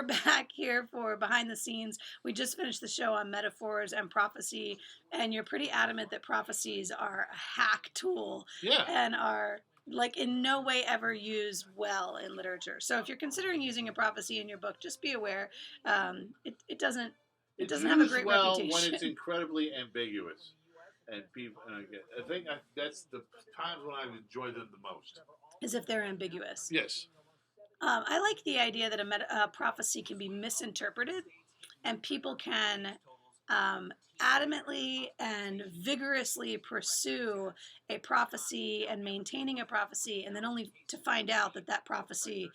we're back here for Behind the Scenes. We just finished the show on metaphors and prophecy, and you're pretty adamant that prophecies are a hack tool and are like in no way ever used well in literature. So if you're considering using a prophecy in your book, just be aware it doesn't have a great reputation. When it's incredibly ambiguous, and people, and I think that's the times when I enjoy them the most. As if they're ambiguous. Yes. I like the idea that a prophecy can be misinterpreted, and people can adamantly and vigorously pursue a prophecy and maintaining a prophecy, and then only to find out that that prophecy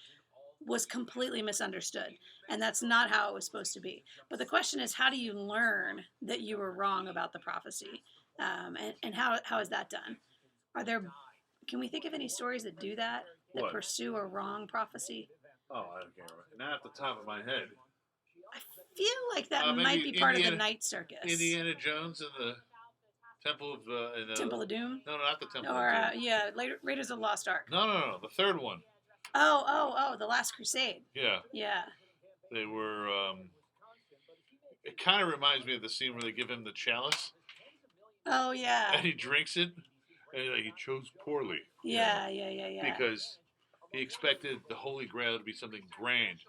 was completely misunderstood, and that's not how it was supposed to be. But the question is, how do you learn that you were wrong about the prophecy, and how is that done? Can we think of any stories that do that? That pursue a wrong prophecy? Oh, I can't remember. Not at the top of my head. I feel like that might be part of the Night Circus. Indiana Jones and the Temple of... Temple of Doom? No, not the Temple of Doom. Yeah, Raiders of the Lost Ark. No, the third one. Oh, The Last Crusade. Yeah. Yeah. They were... it kind of reminds me of the scene where they give him the chalice. Oh, yeah. And he drinks it, and he chose poorly. Yeah. Because he expected the Holy Grail to be something grand.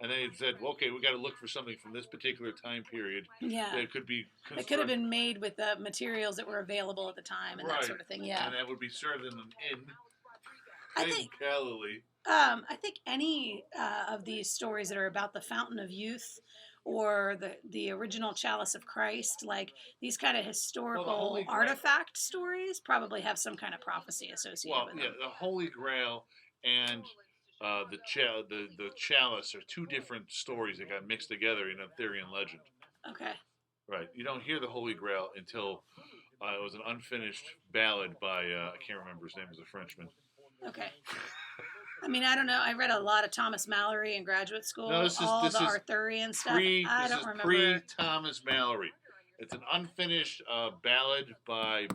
And then he said, well, okay, we got to look for something from this particular time period. Yeah. That could be... It could have been made with the materials that were available at the time and that sort of thing, yeah. And that would be served in an inn. I think any of these stories that are about the Fountain of Youth or the original Chalice of Christ, like these kind of historical artifact stories probably have some kind of prophecy associated with them. Yeah, the Holy Grail and the chalice are two different stories that got mixed together in Arthurian legend. Okay. Right. You don't hear the Holy Grail until it was an unfinished ballad by, I can't remember his name, it was a Frenchman. Okay. I mean, I don't know. I read a lot of Thomas Mallory in graduate school. No, this is Arthurian stuff. I don't remember. Pre-Thomas Mallory. It's an unfinished ballad by...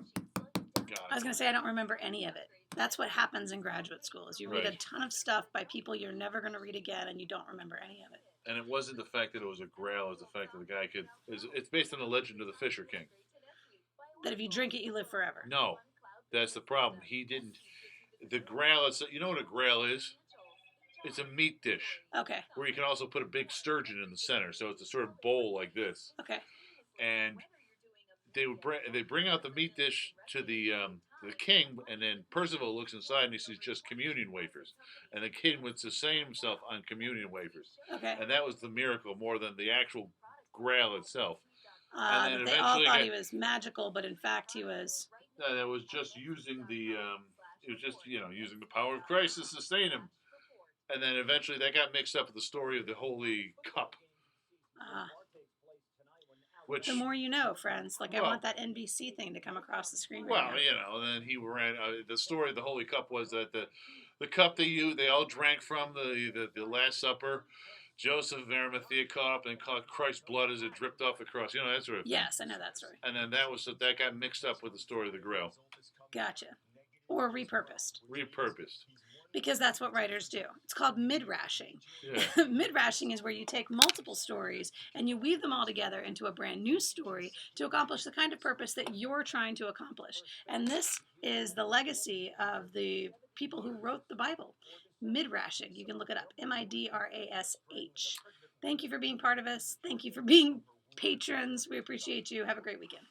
God. I was going to say I don't remember any of it. That's what happens in graduate school is you read a ton of stuff by people you're never going to read again and you don't remember any of it. And it wasn't the fact that it was a grail, it was the fact that the guy could... It's based on the legend of the Fisher King. That if you drink it, you live forever. No. That's the problem. He didn't... The grail, you know what a grail is? It's a meat dish. Okay. Where you can also put a big sturgeon in the center, so it's a sort of bowl like this. Okay. And they bring out the meat dish to the king, and then Percival looks inside and he sees just communion wafers, and the king would sustain himself on communion wafers. Okay. And that was the miracle more than the actual grail itself. And they all thought he was magical, but in fact he was. No, that was just using the. It was just, using the power of Christ to sustain him. And then eventually that got mixed up with the story of the Holy Cup. Which, the more you know, friends. I want that NBC thing to come across the screen right now. Then he ran... the story of the Holy Cup was that the cup they all drank from, the Last Supper, Joseph of Arimathea caught up and caught Christ's blood as it dripped off the cross. You know, that sort of thing. Yes, I know that story. And then that got mixed up with the story of the Grail. Gotcha. Or repurposed. Because that's what writers do. It's called midrashing. Yeah. Midrashing is where you take multiple stories and you weave them all together into a brand new story to accomplish the kind of purpose that you're trying to accomplish. And this is the legacy of the people who wrote the Bible. Midrashing. You can look it up. MIDRASH. Thank you for being part of us. Thank you for being patrons. We appreciate you. Have a great weekend.